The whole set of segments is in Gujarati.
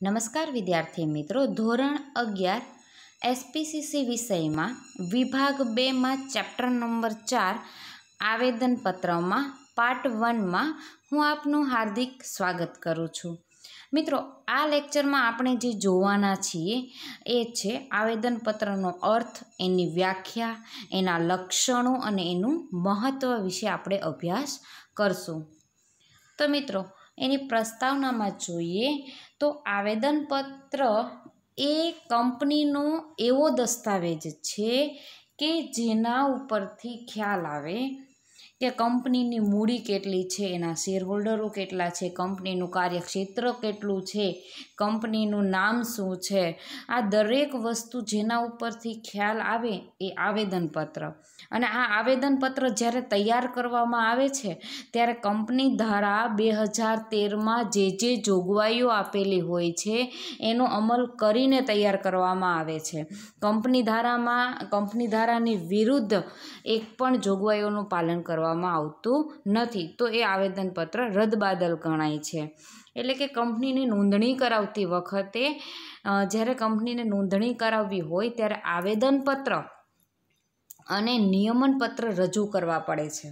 નમસ્કાર વિદ્યાર્થી મિત્રો, ધોરણ 11 એસપીસીસી વિષયમાં વિભાગ 2માં ચેપ્ટર નંબર 4 આવેદનપત્રમાં પાર્ટ 1માં હું આપનું હાર્દિક સ્વાગત કરું છું. મિત્રો, આ લેક્ચરમાં આપણે જે જોવાના છીએ એ છે આવેદનપત્રનો અર્થ, એની વ્યાખ્યા, એના લક્ષણો અને એનું મહત્ત્વ વિશે આપણે અભ્યાસ કરશું. તો મિત્રો, એની પ્રસ્તાવનામાં જોઈએ તો આવેદનપત્ર એ કંપનીનો એવો દસ્તાવેજ છે કે જેના ઉપરથી ખ્યાલ આવે કે કંપનીની મૂડી કેટલી છે, એના શેરહોલ્ડરો કેટલા છે, કંપનીનું કાર્યક્ષેત્ર કેટલું છે, કંપનીનું નામ શું છે. આ દરેક વસ્તુ જેના ઉપરથી ખ્યાલ આવે એ આવેદનપત્ર. અને આ આવેદનપત્ર જ્યારે તૈયાર કરવામાં આવે છે ત્યારે કંપની ધારા 2013માં જે જોગવાઈઓ આપેલી હોય છે એનો અમલ કરીને તૈયાર કરવામાં આવે છે. કંપની ધારાની વિરુદ્ધ એક પણ જોગવાઈઓનું પાલન કરવામાં આવતું નથી, તો એ આવેદનપત્ર રદબાતલ ગણાય છે. એટલે કે કંપનીની નોંધણી કરાવતી વખતે જ્યારે કંપનીને નોંધણી કરાવવી હોય ત્યારે આવેદનપત્ર અને નિયમનપત્ર રજૂ કરવા પડે છે.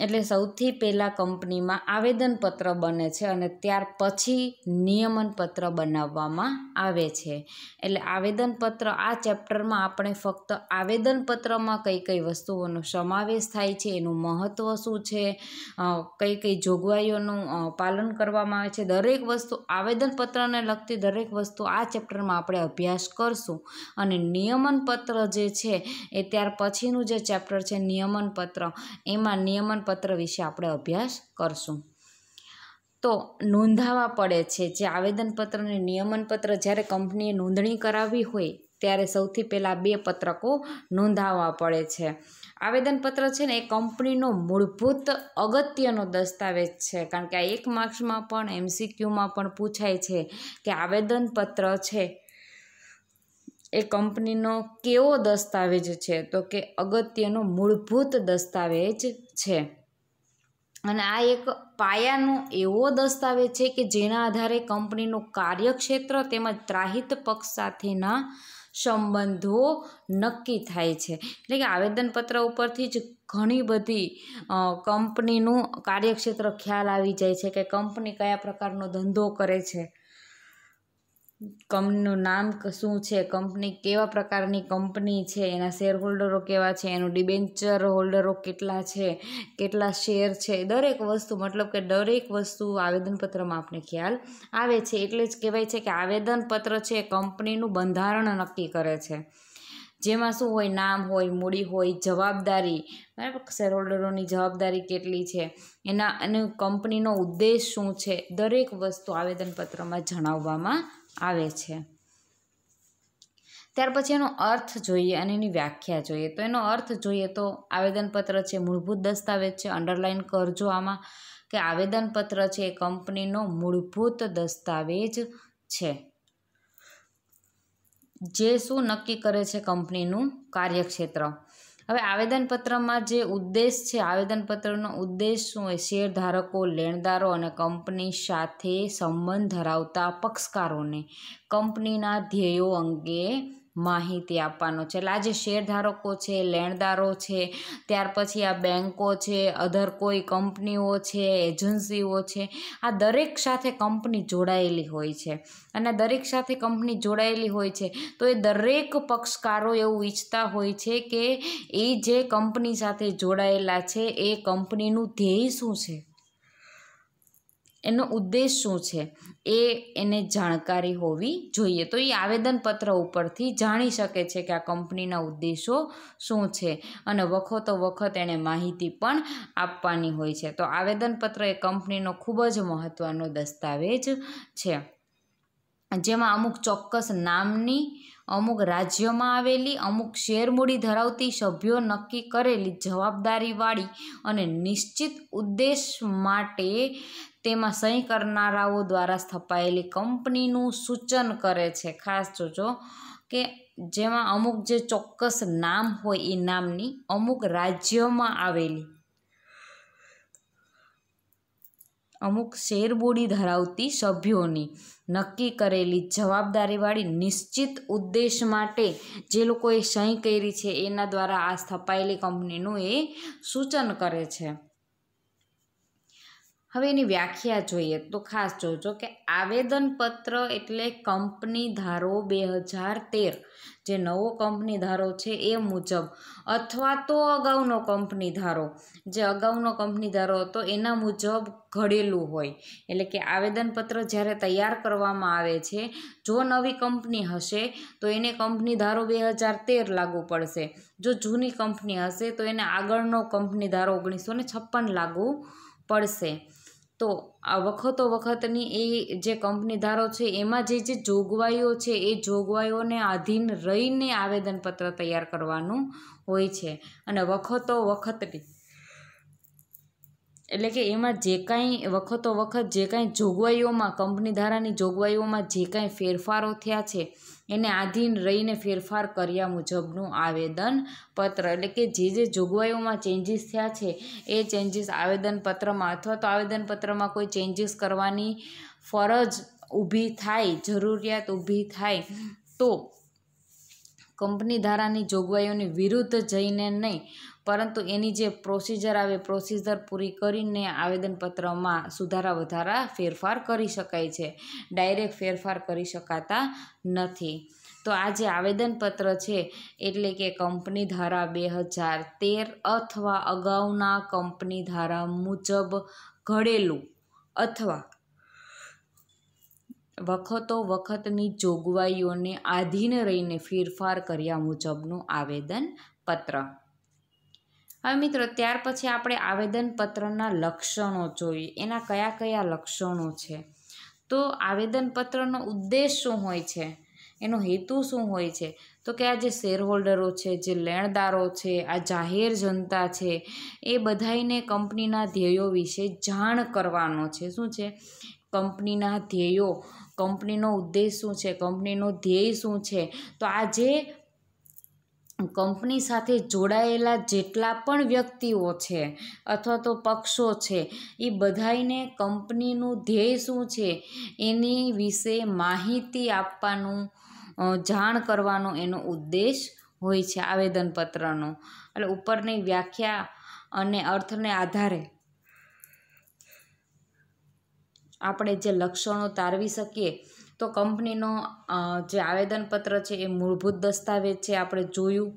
એટલે સૌથી પહેલાં કંપનીમાં આવેદનપત્ર બને છે અને ત્યાર પછી નિયમનપત્ર બનાવવામાં આવે છે. એટલે આવેદનપત્ર, આ ચેપ્ટરમાં આપણે ફક્ત આવેદનપત્રમાં કઈ કઈ વસ્તુઓનો સમાવેશ થાય છે, એનું મહત્ત્વ શું છે, કઈ કઈ જોગવાઈઓનું પાલન કરવામાં આવે છે, દરેક વસ્તુ આવેદનપત્રને લગતી દરેક વસ્તુ આ ચેપ્ટરમાં આપણે અભ્યાસ કરશું. અને નિયમનપત્ર જે છે એ ત્યાર પછીનું જે ચેપ્ટર છે નિયમનપત્ર, એમાં નિયમનપત્ર વિશે આપણે અભ્યાસ કરશું. તો નોંધાવા પડે છે જે આવેદનપત્ર અને નિયમનપત્ર. જ્યારે કંપનીએ નોંધણી કરાવવી હોય ત્યારે સૌથી પહેલાં 2 પત્રકો નોંધાવવા પડે છે. આવેદનપત્ર છે ને એ કંપનીનો મૂળભૂત અગત્યનો દસ્તાવેજ છે, કારણ કે આ 1 માર્ક્સમાં પણ MCQમાં પણ પૂછાય છે કે આવેદનપત્ર છે એ કંપનીનો કેવો દસ્તાવેજ છે, તો કે અગત્યનો મૂળભૂત દસ્તાવેજ છે. અને આ એક પાયાનો એવો દસ્તાવેજ છે કે જેના આધારે કંપનીનું કાર્યક્ષેત્ર તેમજ ત્રાહિત પક્ષ સાથેના સંબંધો નક્કી થાય છે. એટલે કે આવેદનપત્ર ઉપરથી જ ઘણી બધી કંપનીનું કાર્યક્ષેત્ર ખ્યાલ આવી જાય છે કે કંપની કયા પ્રકારનો ધંધો કરે છે, કંપનીનું નામ શું છે, કંપની કેવા પ્રકારની કંપની છે, એના શેરહોલ્ડરો કેવા છે, એનું ડિબેન્ચર હોલ્ડરો કેટલા છે, કેટલા શેર છે, દરેક વસ્તુ, મતલબ કે દરેક વસ્તુ આવેદનપત્રમાં આપણે ખ્યાલ આવે છે. એટલે જ કહેવાય છે કે આવેદનપત્ર છે એ કંપનીનું બંધારણ નક્કી કરે છે. જેમાં શું હોય, નામ હોય, મૂડી હોય, જવાબદારી, બરાબર, શેરહોલ્ડરોની જવાબદારી કેટલી છે, અને કંપનીનો ઉદ્દેશ શું છે, દરેક વસ્તુ આવેદનપત્રમાં જણાવવામાં આવે છે. ત્યાર પછી એનો અર્થ જોઈએ અને એની વ્યાખ્યા જોઈએ. તો એનો અર્થ જોઈએ તો આવેદનપત્ર છે મૂળભૂત દસ્તાવેજ છે. અંડરલાઈન કરજો આમાં કે આવેદનપત્ર છે એ કંપનીનો મૂળભૂત દસ્તાવેજ છે જે શું નક્કી કરે છે, કંપનીનું કાર્યક્ષેત્ર. હવે આવેદનપત્રમાં જે ઉદ્દેશ છે, આવેદનપત્રનો ઉદ્દેશ શું હોય, શેરધારકો, લેણદારો અને કંપની સાથે સંબંધ ધરાવતા પક્ષકારોને કંપનીના ધ્યેયો અંગે માહિતી આપવાનો છે. એટલે આ જે શેરધારકો છે, લેણદારો છે, ત્યાર પછી આ બેન્કો છે, અધર કોઈ કંપનીઓ છે, એજન્સીઓ છે, આ દરેક સાથે કંપની જોડાયેલી હોય છે. અને દરેક સાથે કંપની જોડાયેલી હોય છે તો એ દરેક પક્ષકારો એવું ઈચ્છતા હોય છે કે એ જે કંપની સાથે જોડાયેલા છે એ કંપનીનું ધ્યેય શું છે, એનો ઉદ્દેશ શું છે, એને જાણકારી હોવી જોઈએ. તો એ આવેદનપત્ર ઉપરથી જાણી શકે છે કે આ કંપનીના ઉદ્દેશો શું છે અને વખતો વખત એને માહિતી પણ આપવાની હોય છે. તો આવેદનપત્ર એ કંપનીનો ખૂબ જ મહત્ત્વનો દસ્તાવેજ છે, જેમાં અમુક ચોક્કસ નામની, અમુક રાજ્યમાં આવેલી, અમુક શેરમૂડી ધરાવતી સભ્યો નક્કી કરેલી જવાબદારીવાળી અને નિશ્ચિત ઉદ્દેશ માટે તેમાં સહી કરનારાઓ દ્વારા સ્થપાયેલી કંપનીનું સૂચન કરે છે. ખાસ જોજો કે જેમાં અમુક જે ચોક્કસ નામ હોય એ નામની, અમુક રાજ્યમાં આવેલી અમુક શેરબોડી ધરાવતી સભ્યોની નક્કી કરેલી જવાબદારીવાળી નિશ્ચિત ઉદ્દેશ માટે જે લોકોએ સહી કરી છે એના દ્વારા આ સ્થપાયેલી કંપનીનું એ સૂચન કરે છે. હવે એની વ્યાખ્યા જોઈએ તો ખાસ જોજો કે આવેદનપત્ર એટલે કંપની ધારો 2013 જે નવો કંપની ધારો છે એ મુજબ અથવા તો અગાઉનો કંપની ધારો જે અગાઉનો કંપની ધારો હતો એના મુજબ ઘડેલું હોય. એટલે કે આવેદનપત્ર જ્યારે તૈયાર કરવામાં આવે છે, જો નવી કંપની હશે તો એને કંપની ધારો 2013 લાગુ પડશે. જો જૂની કંપની હશે તો એને આગળનો કંપની ધારો 1956 લાગુ પડશે. તો આ વખતો વખતની એ જે કંપની ધારો છે એમાં જે જોગવાઈઓ છે એ જોગવાઈઓને આધીન રહીને આવેદનપત્ર તૈયાર કરવાનું હોય છે. અને વખતો વખતની એટલે કે એમાં જે કાંઈ વખતો વખત જે કાંઈ જોગવાઈઓમાં કંપની ધારાની જોગવાઈઓમાં જે કાંઈ ફેરફારો થયા છે એને આધીન રહીને ફેરફાર કર્યા મુજબનું આવેદનપત્ર. એટલે કે જે જોગવાઈઓમાં ચેન્જીસ થયા છે એ ચેન્જીસ આવેદનપત્રમાં અથવા તો આવેદનપત્રમાં કોઈ ચેન્જીસ કરવાની ફરજ ઊભી થાય, જરૂરિયાત ઊભી થાય તો કંપની ધારાની જોગવાઈઓની વિરુદ્ધ જઈને નહીં, પરંતુ એની જે પ્રોસિજર આવે પ્રોસિજર પૂરી કરીને આવેદનપત્રમાં સુધારા વધારા ફેરફાર કરી શકાય છે. ડાયરેક્ટ ફેરફાર કરી શકાતા નથી. તો આ જે આવેદનપત્ર છે એટલે કે કંપની ધારા 2013 અથવા અગાઉના કંપની ધારા મુજબ ઘડેલું અથવા વખતો વખતની જોગવાઈઓને આધીન રહીને ફેરફાર કર્યા મુજબનું આવેદનપત્ર. હવે મિત્રો ત્યાર પછી આપણે આવેદનપત્રના લક્ષણો જોઈએ. એના કયા કયા લક્ષણો છે? તો આવેદનપત્રનો ઉદ્દેશ શું હોય છે, એનો હેતુ શું હોય છે? તો કે આ જે શેરહોલ્ડરો છે, જે લેણદારો છે, આ જાહેર જનતા છે, એ બધાઈને કંપનીના ધ્યેયો વિશે જાણ કરવાનો છે. શું છે? કંપનીના ધ્યેયો, કંપનીનો ઉદ્દેશ શું છે, કંપનીનો ધ્યેય શું છે. તો આ જે કંપની સાથે જોડાયેલા જેટલા પણ વ્યક્તિઓ છે અથવા તો પક્ષો છે એ બધાઈને કંપનીનું ધ્યેય શું છે એની વિશે માહિતી આપવાનું, જાણ કરવાનો એનો ઉદ્દેશ હોય છે આવેદનપત્રનો. એટલે ઉપરની વ્યાખ્યા અને અર્થને આધારે આપણે જે લક્ષણો તારવી શકીએ તો કંપનીનો જે આવેદનપત્ર છે એ મૂળભૂત દસ્તાવેજ છે, આપણે જોયું.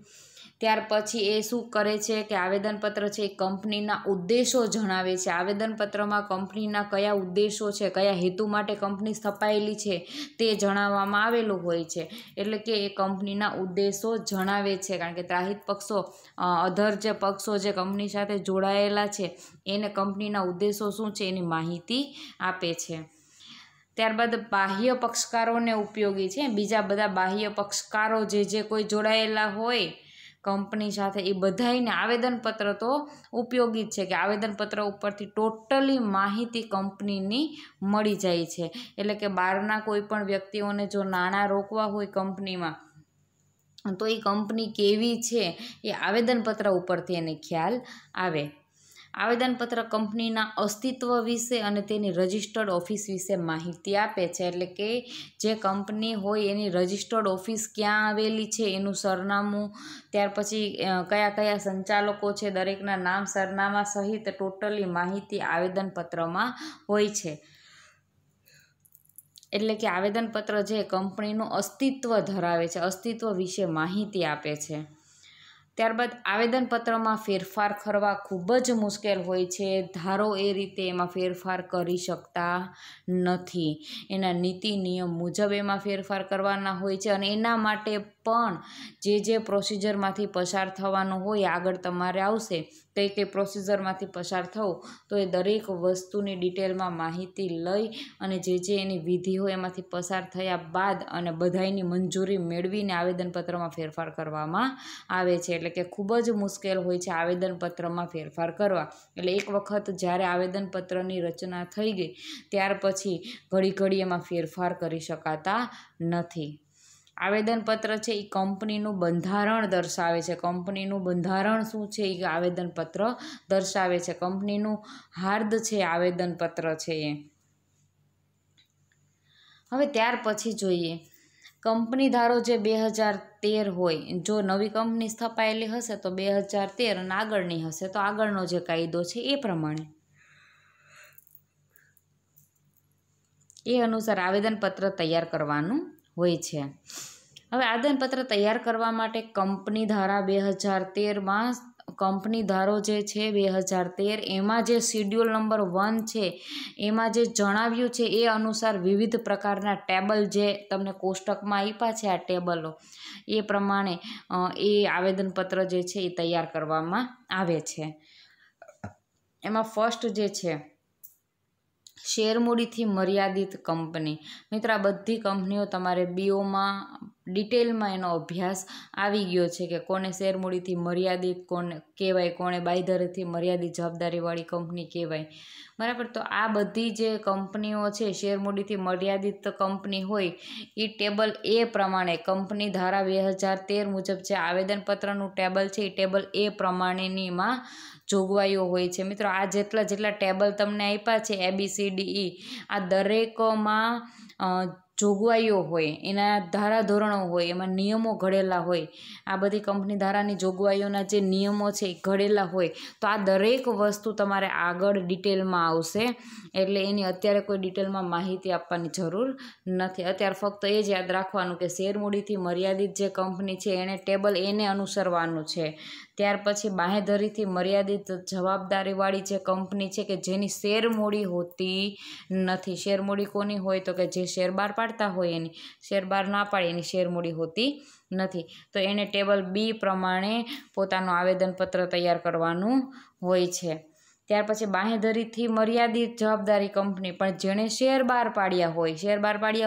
ત્યાર પછી એ શું કરે છે કે આવેદનપત્ર છે એ કંપનીના ઉદ્દેશો જણાવે છે. આવેદનપત્રમાં કંપનીના કયા ઉદ્દેશો છે, કયા હેતુ માટે કંપની સ્થપાયેલી છે તે જણાવવામાં આવેલું હોય છે. એટલે કે એ કંપનીના ઉદ્દેશો જણાવે છે, કારણ કે ત્રાહિત પક્ષો, અધર જે પક્ષો જે કંપની સાથે જોડાયેલા છે એને કંપનીના ઉદ્દેશો શું છે એની માહિતી આપે છે. ત્યારબાદ બાહ્ય પક્ષકારોને ઉપયોગી છે. બીજા બધા બાહ્ય પક્ષકારો જે કોઈ જોડાયેલા હોય કંપની સાથે એ બધાને આવેદનપત્ર તો ઉપયોગી જ છે કે આવેદનપત્ર ઉપરથી ટોટલી માહિતી કંપનીની મળી જાય છે. એટલે કે બહારના કોઈ પણ વ્યક્તિઓને જો નાણાં રોકવા હોય કંપનીમાં તો એ કંપની કેવી છે એ આવેદનપત્ર ઉપરથી એને ખ્યાલ આવે. આવેદનપત્ર કંપનીના અસ્તિત્વ વિશે અને તેની રજિસ્ટર્ડ ઓફિસ વિશે માહિતી આપે છે. એટલે કે જે કંપની હોય એની રજિસ્ટર્ડ ઓફિસ ક્યાં આવેલી છે, એનું સરનામું, ત્યાર પછી કયા કયા સંચાલકો છે, દરેકના નામ, સરનામા સહિત ટોટલી માહિતી આવેદનપત્રમાં હોય છે. એટલે કે આવેદનપત્ર જે કંપનીનું અસ્તિત્વ ધરાવે છે, અસ્તિત્વ વિશે માહિતી આપે છે. ત્યારબાદ આવેદનપત્રમાં ફેરફાર કરવા ખૂબ જ મુશ્કેલ હોય છે. ધારો એ રીતે એમાં ફેરફાર કરી શકતા નથી. એના નીતિ નિયમ મુજબ એમાં ફેરફાર કરવાના હોય છે અને એના માટે પણ જે પ્રોસિજરમાંથી પસાર થવાનું હોય, આગળ તમારે આવશે કઈ પ્રોસિજરમાંથી પસાર થવું, તો એ દરેક વસ્તુની ડિટેલમાં માહિતી લઈ અને જે એની વિધિ હોય એમાંથી પસાર થયા બાદ અને બધાની મંજૂરી મેળવીને આવેદનપત્રમાં ફેરફાર કરવામાં આવે છે. એટલે કે ખૂબ જ મુશ્કેલ હોય છે આવેદનપત્રમાં ફેરફાર કરવા. એટલે એક વખત જ્યારે આવેદનપત્રની રચના થઈ ગઈ ત્યાર પછી ઘડી એમાં ફેરફાર કરી શકાતા નથી. આવેદનપત્ર છે એ કંપનીનું બંધારણ દર્શાવે છે. કંપનીનું બંધારણ શું છે એ આવેદનપત્ર દર્શાવે છે. કંપનીનું હાર્દ છે આવેદનપત્ર છે એ. હવે ત્યાર પછી જોઈએ કંપની ધારો જે 2013 હોય, જો નવી કંપની સ્થપાયેલી હશે તો 2013 અને આગળની હશે તો આગળનો જે કાયદો છે એ પ્રમાણે એ અનુસાર આવેદનપત્ર તૈયાર કરવાનું હોય છે. હવે આવેદનપત્ર તૈયાર કરવા માટે કંપની ધારા 2013માં કંપની ધારો જે છે 2013 એમાં જે શિડ્યુલ નંબર 1 છે એમાં જે જણાવ્યું છે એ અનુસાર વિવિધ પ્રકારના ટેબલ જે તમને કોષ્ટકમાં આપ્યા છે, આ ટેબલો એ પ્રમાણે એ આવેદનપત્ર જે છે એ તૈયાર કરવામાં આવે છે. એમાં ફર્સ્ટ જે છે શેરમૂડીથી મર્યાદિત કંપની. મિત્રો આ બધી કંપનીઓ તમારે બીઓમાં ડિટેલમાં એનો અભ્યાસ આવી ગયો છે કે કોને શેરમૂડીથી મર્યાદિત કોને કહેવાય, કોને બાંયધરીથી મર્યાદિત જવાબદારીવાળી કંપની કહેવાય. બરાબર, તો આ બધી જે કંપનીઓ છે શેરમૂડીથી મર્યાદિત કંપની હોય એ ટેબલ એ પ્રમાણે કંપની ધારા 2013 મુજબ જે આવેદનપત્રનું ટેબલ છે એ ટેબલ એ પ્રમાણેનીમાં જોગવાઈઓ હોય છે. મિત્રો આ જેટલા ટેબલ તમને આપ્યા છે ABCDE આ દરેકમાં જોગવાઈઓ હોય, એના ધારાધોરણો હોય, એમાં નિયમો ઘડેલા હોય. આ બધી કંપની ધારાની જોગવાઈઓના જે નિયમો છે એ ઘડેલા હોય તો આ દરેક વસ્તુ તમારે આગળ ડિટેલમાં આવશે. એટલે એની અત્યારે કોઈ ડિટેલમાં માહિતી આપવાની જરૂર નથી. અત્યારે ફક્ત એ જ યાદ રાખવાનું કે શેરમૂડીથી મર્યાદિત જે કંપની છે એને ટેબલ એને અનુસરવાનું છે. ત્યાર પછી બાંહેધરીથી મર્યાદિત જવાબદારીવાળી જે કંપની છે કે જેની શેરમૂડી હોતી નથી. શેરમૂડી કોની હોય તો કે જે શેર બહાર પાડતા હોય એની, શેર બહાર ના પાડે એની શેરમૂડી હોતી નથી. તો એને ટેબલ બી પ્રમાણે પોતાનું આવેદનપત્ર તૈયાર કરવાનું હોય છે. ત્યાર પછી બાંહેધરીથી મર્યાદિત જવાબદારી કંપની પણ જેણે શેર બહાર પાડ્યા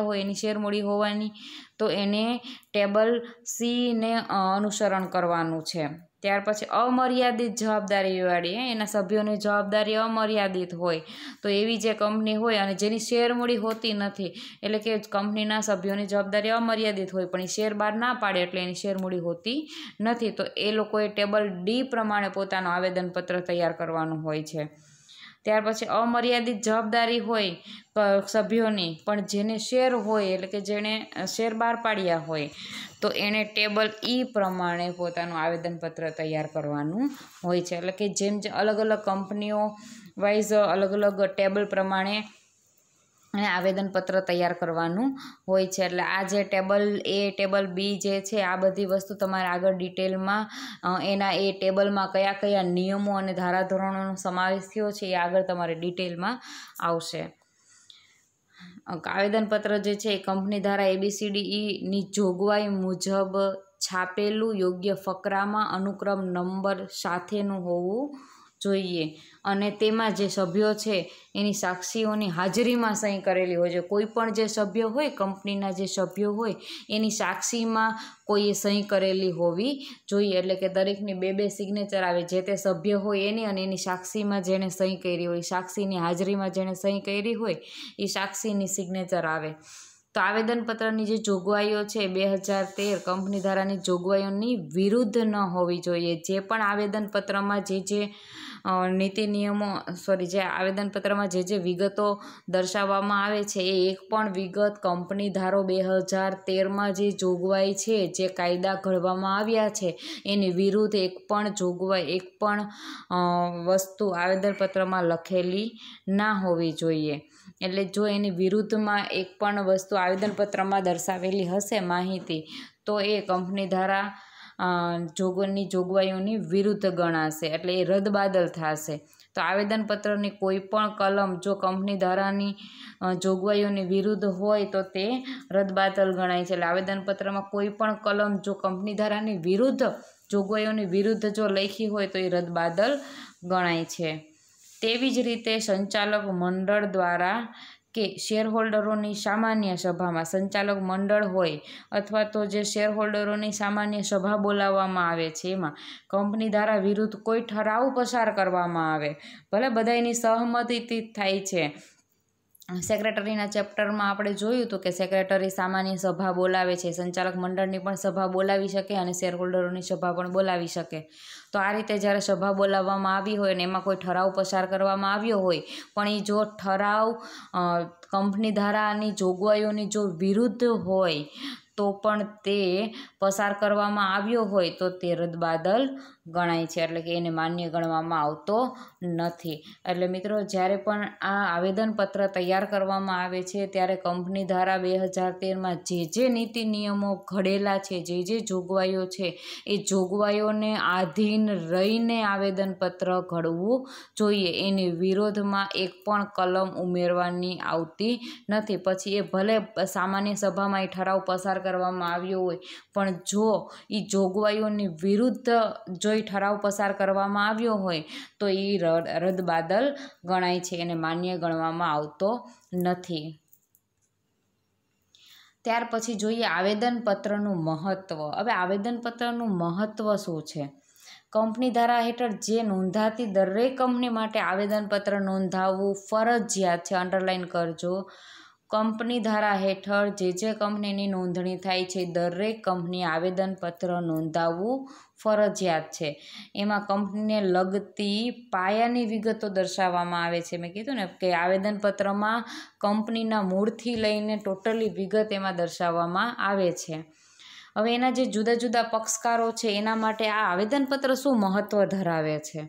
હોય એની શેરમૂડી હોવાની તો એને ટેબલ સીને અનુસરણ કરવાનું છે. ત્યાર પછી અમર્યાદિત જવાબદારીવાળી એના સભ્યોની જવાબદારી અમર્યાદિત હોય તો એવી જે કંપની હોય અને જેની શેરમૂડી હોતી નથી, એટલે કે કંપનીના સભ્યોની જવાબદારી અમર્યાદિત હોય પણ એ શેર બહાર ના પાડે એટલે એની શેરમૂડી હોતી નથી, તો એ લોકોએ ટેબલ ડી પ્રમાણે પોતાનું આવેદનપત્ર તૈયાર કરવાનું હોય છે. ત્યાર પછી અમર્યાદિત જવાબદારી હોય સભ્યોની પણ જેને શેર હોય એટલે કે જેણે શેર બહાર પાડ્યા હોય તો એને ટેબલ ઈ પ્રમાણે પોતાનું આવેદનપત્ર તૈયાર કરવાનું હોય છે. એટલે કે જેમ અલગ અલગ કંપનીઓ વાઇઝ અલગ અલગ ટેબલ પ્રમાણે અને આવેદનપત્ર તૈયાર કરવાનું હોય છે. એટલે આ જે ટેબલ એ ટેબલ બી જે છે આ બધી વસ્તુ તમારે આગળ ડિટેલમાં એના એ ટેબલમાં કયા કયા નિયમો અને ધારાધોરણોનો સમાવેશ થયો છે એ આગળ તમારે ડિટેલમાં આવશે. આવેદનપત્ર જે છે એ કંપની ધારા ABCDEની જોગવાઈ મુજબ છાપેલું યોગ્ય ફકરામાં અનુક્રમ નંબર સાથેનું હોવું જોઈએ અને તેમાં જે સભ્યો છે એની સાક્ષીઓની હાજરીમાં સહી કરેલી હોય છે. કોઈ પણ જે સભ્ય હોય કંપનીના જે સભ્યો હોય એની સાક્ષીમાં કોઈએ સહી કરેલી હોવી જોઈએ. એટલે કે દરેકની બે સિગ્નેચર આવે, જે તે સભ્ય હોય એની અને એની સાક્ષીમાં જેણે સહી કરી હોય, સાક્ષીની હાજરીમાં જેણે સહી કરી હોય એ સાક્ષીની સિગ્નેચર આવે. તો આવેદનપત્રની જે જોગવાઈઓ છે 2013 કંપની ધારાની જોગવાઈઓની વિરુદ્ધ ન હોવી જોઈએ. જે પણ આવેદનપત્રમાં જે નીતિ નિયમો જે આવેદનપત્રમાં જે વિગતો દર્શાવવામાં આવે છે એ એક પણ વિગત કંપની ધારો 2013માં જે જોગવાઈ છે, જે કાયદા ઘડવામાં આવ્યા છે એની વિરુદ્ધ એક પણ જોગવાઈ, એક પણ વસ્તુ આવેદનપત્રમાં લખેલી ના હોવી જોઈએ. એટલે જો એની વિરુદ્ધમાં એક પણ વસ્તુ આવેદનપત્રમાં દર્શાવેલી હશે માહિતી તો એ કંપની ધારા જોગવાઈઓની વિરુદ્ધ ગણાશે, એટલે એ રદબાતલ થશે. તો આવેદનપત્રની કોઈ પણ કલમ જો કંપની ધારાની જોગવાઈઓની વિરુદ્ધ હોય તો તે રદબાતલ ગણાય છે. એટલે આવેદનપત્રમાં કોઈ પણ કલમ જો કંપની ધારાની વિરુદ્ધ જોગવાઈઓની વિરુદ્ધ જો લખી હોય તો એ રદબાતલ ગણાય છે. તેવી જ રીતે સંચાલક મંડળ દ્વારા કે શેરહોલ્ડરોની સામાન્ય સભામાં સંચાલક મંડળ હોય અથવા તો જે શેરહોલ્ડરોની સામાન્ય સભા બોલાવવામાં આવે છે એમાં કંપની ધારા વિરુદ્ધ કોઈ ઠરાવ પસાર કરવામાં આવે, ભલે બધાની સહમતિથી થાય છે સેક્રેટરીના ચેપ્ટરમાં આપણે જોયું હતું કે સેક્રેટરી સામાન્ય સભા બોલાવે છે, સંચાલક મંડળની પણ સભા બોલાવી શકે અને શેરહોલ્ડરોની સભા પણ બોલાવી શકે. તો આ રીતે જ્યારે સભા બોલાવવામાં આવી હોય અને એમાં કોઈ ઠરાવ પસાર કરવામાં આવ્યો હોય, પણ એ જો ઠરાવ કંપની ધારાની જોગવાઈઓની જો વિરુદ્ધ હોય તો પણ તે પસાર કરવામાં આવ્યો હોય તો તે રદબાતલ ગણાય છે, એટલે કે એને માન્ય ગણવામાં આવતો નથી. એટલે મિત્રો, જ્યારે પણ આ આવેદનપત્ર તૈયાર કરવામાં આવે છે ત્યારે કંપની ધારા 2013માં જે નીતિ નિયમો ઘડેલા છે, જે જોગવાઈઓ છે, એ જોગવાઈઓને આધીન રહીને આવેદનપત્ર ઘડવું જોઈએ. એની વિરોધમાં એક પણ કલમ ઉમેરવાની આવતી નથી. પછી એ ભલે સામાન્ય સભામાં એ ઠરાવ પસાર કરવામાં આવ્યો હોય, પણ જો એ જોગવાઈઓની વિરુદ્ધ જો એ ઠરાવ પસાર કરવામાં આવ્યો હોય તો એ રદબાતલ ગણાય છે, એને માન્ય ગણવામાં આવતો નથી. ત્યાર પછી જોઈએ આવેદનપત્રનું મહત્ત્વ. હવે આવેદનપત્રનું મહત્ત્વ શું છે? કંપની ધારા હેઠળ જે નોંધાતી દરેક કંપની માટે આવેદનપત્ર નોંધાવવું ફરજિયાત છે. અંડરલાઇન કરજો. કંપની ધારા હેઠળ જે કંપનીની નોંધણી થાય છે દરેક કંપની આવેદનપત્ર નોંધાવવું ફરજિયાત છે. એમાં કંપનીને લગતી પાયાની વિગતો દર્શાવવામાં આવે છે. મેં કીધું ને કે આવેદનપત્રમાં કંપનીના મૂળથી લઈને ટોટલી વિગત એમાં દર્શાવવામાં આવે છે. હવે એના જે જુદા જુદા પક્ષકારો છે એના માટે આ આવેદનપત્ર શું મહત્ત્વ ધરાવે છે?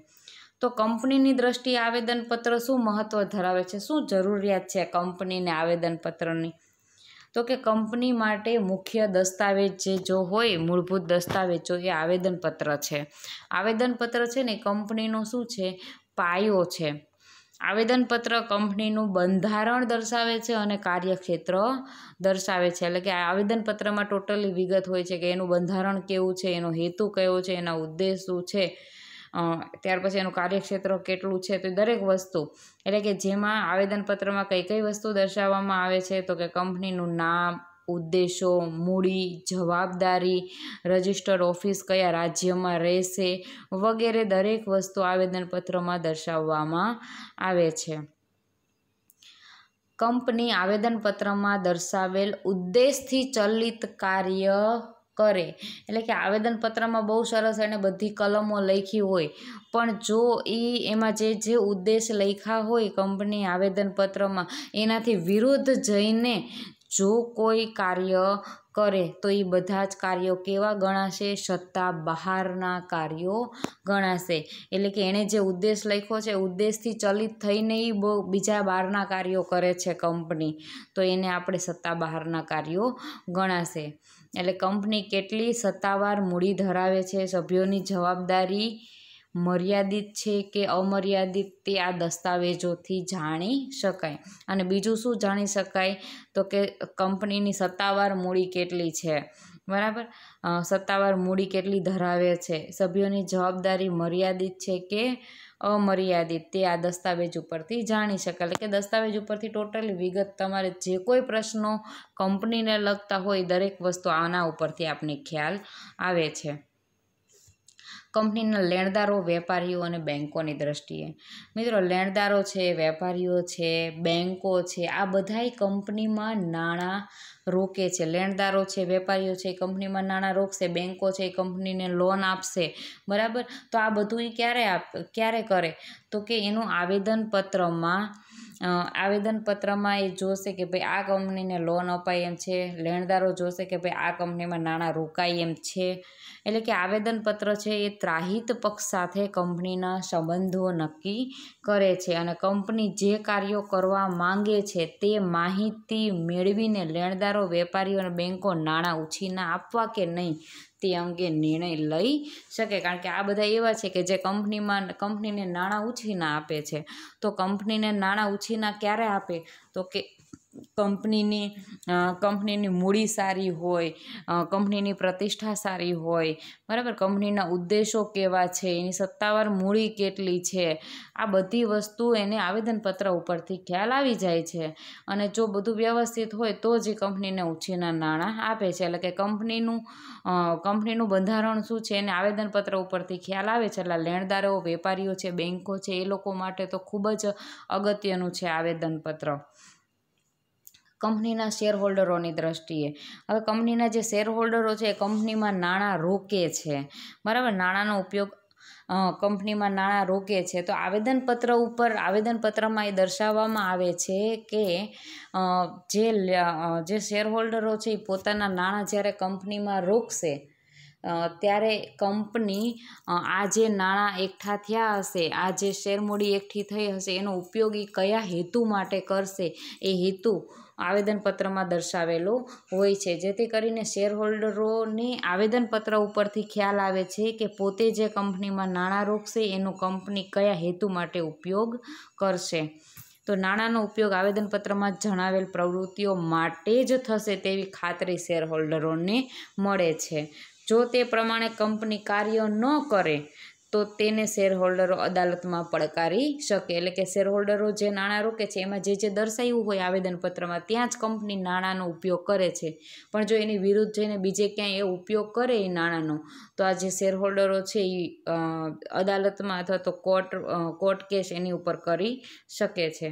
તો કંપનીની દ્રષ્ટિએ આવેદનપત્ર શું મહત્ત્વ ધરાવે છે, શું જરૂરિયાત છે કંપનીને આવેદનપત્રની? તો કે કંપની માટે મુખ્ય દસ્તાવેજ જો હોય, મૂળભૂત દસ્તાવેજો, એ આવેદનપત્ર છે. આવેદનપત્ર છે ને કંપનીનો શું છે? પાયો છે. આવેદનપત્ર કંપનીનું બંધારણ દર્શાવે છે અને કાર્યક્ષેત્ર દર્શાવે છે. એટલે કે આવેદનપત્રમાં ટોટલી વિગત હોય છે કે એનું બંધારણ કેવું છે, એનો હેતુ કયો છે, એના ઉદ્દેશ શું છે, ત્યાર પછી એનું કાર્યક્ષેત્ર કેટલું છે, તો દરેક વસ્તુ, એટલે કે જેમાં આવેદનપત્રમાં કઈ કઈ વસ્તુ દર્શાવવામાં આવે છે તો કે કંપનીનું નામ, ઉદ્દેશો, મૂડી, જવાબદારી, રજિસ્ટર્ડ ઓફિસ કયા રાજ્યમાં રહેશે વગેરે દરેક વસ્તુ આવેદનપત્રમાં દર્શાવવામાં આવે છે. કંપની આવેદનપત્રમાં દર્શાવેલ ઉદ્દેશથી ચલિત કાર્ય કરે. એટલે કે આવેદનપત્રમાં બહુ સરસ એને બધી કલમો લખી હોય, પણ જો એમાં જે ઉદ્દેશ લખ્યા હોય કંપની આવેદનપત્રમાં એનાથી વિરુદ્ધ જઈને જો કોઈ કાર્ય કરે તો એ બધા જ કાર્યો કેવા ગણાશે? સત્તા બહારના કાર્યો ગણાશે. એટલે કે એણે જે ઉદ્દેશ લખ્યો છે, ઉદ્દેશથી ચલિત થઈને એ બીજા બહારના કાર્યો કરે છે કંપની, તો એને આપણે સત્તા બહારના કાર્યો ગણાશે. એટલે કંપની કેટલી સત્તાવાર મૂડી ધરાવે છે, સભ્યોની જવાબદારી મર્યાદિત છે કે અમર્યાદિત, તે આ દસ્તાવેજોથી જાણી શકાય. અને બીજું શું જાણી શકાય? તો કે કંપનીની સત્તાવાર મૂડી કેટલી છે, બરાબર, સત્તાવાર મૂડી કેટલી ધરાવે છે, સભ્યોની જવાબદારી મર્યાદિત છે કે અમર્યાદિત, તે આ દસ્તાવેજ ઉપરથી જાણી શકાય. એટલે કે દસ્તાવેજ ઉપરથી ટોટલી વિગત, તમારે જે કોઈ પ્રશ્નો કંપનીને લગતા હોય દરેક વસ્તુ આના ઉપરથી આપણને ખ્યાલ આવે છે. કંપનીના લેણદારો, વેપારીઓ અને બેન્કોની દ્રષ્ટિએ. મિત્રો, લેણદારો છે, વેપારીઓ છે, બેન્કો છે, આ બધાય કંપનીમાં નાણાં રોકે છે. લેણદારો છે, વેપારીઓ છે, કંપનીમાં નાણાં રોકશે. બેન્કો છે, એ કંપનીને લોન આપશે, બરાબર. તો આ બધું એ ક્યારે કરે? તો કે એનું આવેદનપત્રમાં એ જોશે કે ભાઈ આ કંપનીને લોન અપાય એમ છે, લેણદારો જોશે કે ભાઈ આ કંપનીમાં નાણાં રોકાય એમ છે. એટલે કે આવેદનપત્ર છે એ ત્રાહિત પક્ષ સાથે કંપનીના સંબંધો નક્કી કરે છે અને કંપની જે કાર્યો કરવા માંગે છે તે માહિતી મેળવીને લેણદારો, વેપારીઓ અને બેન્કો નાણાં ઉછીના આપવા કે નહીં તે અંગે નિર્ણય લઈ શકે. કારણ કે આ બધા એવા છે કે જે કંપનીને નાણાં ઉછીના આપે છે. તો કંપનીને નાણાં ઉછીના ક્યારે આપે? તો કે કંપનીની મૂડી સારી હોય, કંપનીની પ્રતિષ્ઠા સારી હોય, બરાબર, કંપનીના ઉદ્દેશો કેવા છે, એની સત્તાવાર મૂડી કેટલી છે, આ બધી વસ્તુ એને આવેદનપત્ર ઉપરથી ખ્યાલ આવી જાય છે. અને જો બધું વ્યવસ્થિત હોય તો જ કંપનીને ઉછીના નાણાં આપે છે. એટલે કે કંપનીનું બંધારણ શું છે એને આવેદનપત્ર ઉપરથી ખ્યાલ આવે છે. એટલે લેણદારો, વેપારીઓ છે, બેન્કો છે, એ લોકો માટે તો ખૂબ જ અગત્યનું છે આવેદનપત્ર. કંપનીના શેર હોલ્ડરોની દ્રષ્ટિએ હવે કંપનીના જે શેર હોલ્ડરો છે એ કંપનીમાં નાણાં રોકે છે, બરાબર, નાણાંનો ઉપયોગ કંપનીમાં નાણાં રોકે છે. તો આવેદનપત્રમાં એ દર્શાવવામાં આવે છે કે જે શેર હોલ્ડરો છે એ પોતાના નાણાં જ્યારે કંપનીમાં રોકશે ત્યારે કંપની આ જે નાણાં એકઠા થયા હશે, આ જે શેરમૂડી એકઠી થઈ હશે, એનો ઉપયોગ એ કયા હેતુ માટે કરશે એ હેતુ આવેદનપત્રમાં દર્શાવેલો હોય છે, જેથી કરીને શેર હોલ્ડરોને આવેદનપત્ર ઉપરથી ખ્યાલ આવે છે કે પોતે જે કંપનીમાં નાણાં રોકશે એનો કંપની કયા હેતુ માટે ઉપયોગ કરશે. તો નાણાંનો ઉપયોગ આવેદનપત્રમાં જણાવેલ પ્રવૃત્તિઓ માટે જ થશે તેવી ખાતરી શેર હોલ્ડરોને મળે છે. જો તે પ્રમાણે કંપની કાર્ય ન કરે તો તેને શેર હોલ્ડરો અદાલતમાં પડકારી શકે. એટલે કે શેર હોલ્ડરો જે નાણાં રોકે છે એમાં જે દર્શાવ્યું હોય આવેદનપત્રમાં ત્યાં જ કંપની નાણાંનો ઉપયોગ કરે છે, પણ જો એની વિરુદ્ધ જઈને બીજે ક્યાંય એ ઉપયોગ કરે એ નાણાંનો, તો આ જે શેર હોલ્ડરો છે એ અદાલતમાં અથવા તો કોર્ટ કેસ એની ઉપર કરી શકે છે.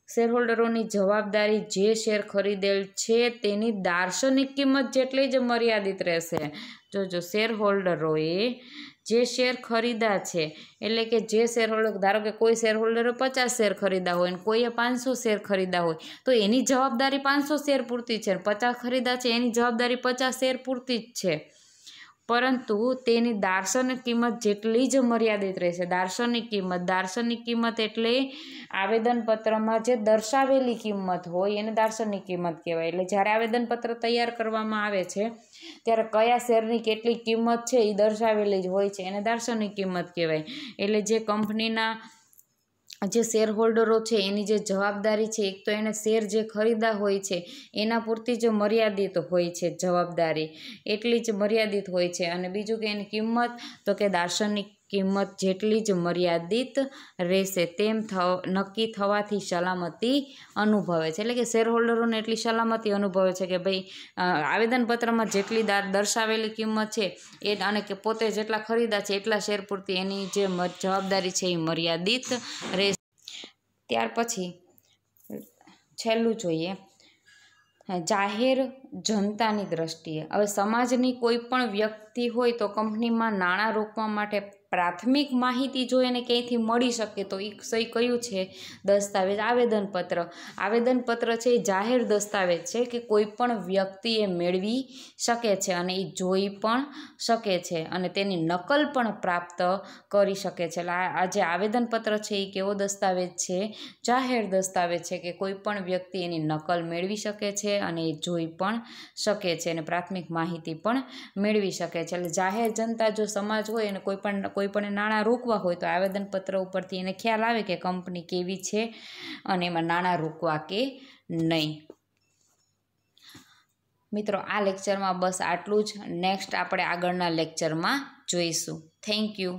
શેર હોલ્ડરોની જવાબદારી જે શેર ખરીદેલ છે તેની દાર્શનિક કિંમત જેટલી જ મર્યાદિત રહેશે. જો શેર હોલ્ડરોએ જે શેર ખરીદા છે, એટલે કે જે શેર હોલ્ડર, ધારો કે કોઈ શેર હોલ્ડરે 50 શેર ખરીદા હોય અને કોઈએ 500 શેર ખરીદા હોય, તો એની જવાબદારી 500 શેર પૂરતી છે, 50 ખરીદા છે એની જવાબદારી 50 શેર પૂરતી જ છે, પરંતુ તેની દાર્શનિક કિંમત જેટલી જ મર્યાદિત રહેશે. દાર્શનિક કિંમત એટલે આવેદનપત્રમાં જે દર્શાવેલી કિંમત હોય એને દાર્શનિક કિંમત કહેવાય. એટલે જ્યારે આવેદનપત્ર તૈયાર કરવામાં આવે છે ત્યારે કયા શેરની કેટલી કિંમત છે એ દર્શાવેલી જ હોય છે, એને દાર્શનિક કિંમત કહેવાય. એટલે જે કંપનીના જે શેર હોલ્ડરો છે એની જે જવાબદારી છે, એક તો એને શેર જે ખરીદા હોય છે એના પૂરતી જ મર્યાદિત હોય છે, જવાબદારી એટલી જ મર્યાદિત હોય છે, અને બીજું કે એની કિંમત તો કે દાર્શનિક કિંમત જેટલી જ મર્યાદિત રહેશે તેમ નક્કી થવાથી સલામતી અનુભવે છે. એટલે કે શેર હોલ્ડરોને એટલી સલામતી અનુભવે છે કે ભાઈ આવેદનપત્રમાં જેટલી દર્શાવેલી કિંમત છે એ અને કે પોતે જેટલા ખરીદા છે એટલા શેર પૂરતી એની જે જવાબદારી છે એ મર્યાદિત રહેશે. ત્યાર પછી છેલ્લું જોઈએ જાહેર જનતાની દ્રષ્ટિએ. હવે સમાજની કોઈ પણ વ્યક્તિ હોય તો કંપનીમાં નાણાં રોકવા માટે પ્રાથમિક માહિતી જો એને ક્યાંયથી મળી શકે તો એ સહી કયું છે દસ્તાવેજ આવેદનપત્ર છે એ જાહેર દસ્તાવેજ છે કે કોઈ પણ વ્યક્તિ એ મેળવી શકે છે અને એ જોઈ પણ શકે છે અને તેની નકલ પણ પ્રાપ્ત કરી શકે છે. એટલે આ જે આવેદનપત્ર છે એ કેવો દસ્તાવેજ છે? જાહેર દસ્તાવેજ છે કે કોઈ પણ વ્યક્તિ એની નકલ મેળવી શકે છે અને એ જોઈ પણ શકે છે અને પ્રાથમિક માહિતી પણ મેળવી શકે છે. એટલે જાહેર જનતા જો સમાજ હોય અને કોઈ પણ નાણાં રોકવા હોય તો આવેદનપત્ર ઉપરથી એને ખ્યાલ આવે કે કંપની કેવી છે અને એમાં નાણાં રોકવા કે નહીં. મિત્રો, આ લેક્ચરમાં બસ આટલું જ. નેક્સ્ટ આપણે આગળના લેક્ચરમાં જોઈશું. Thank you.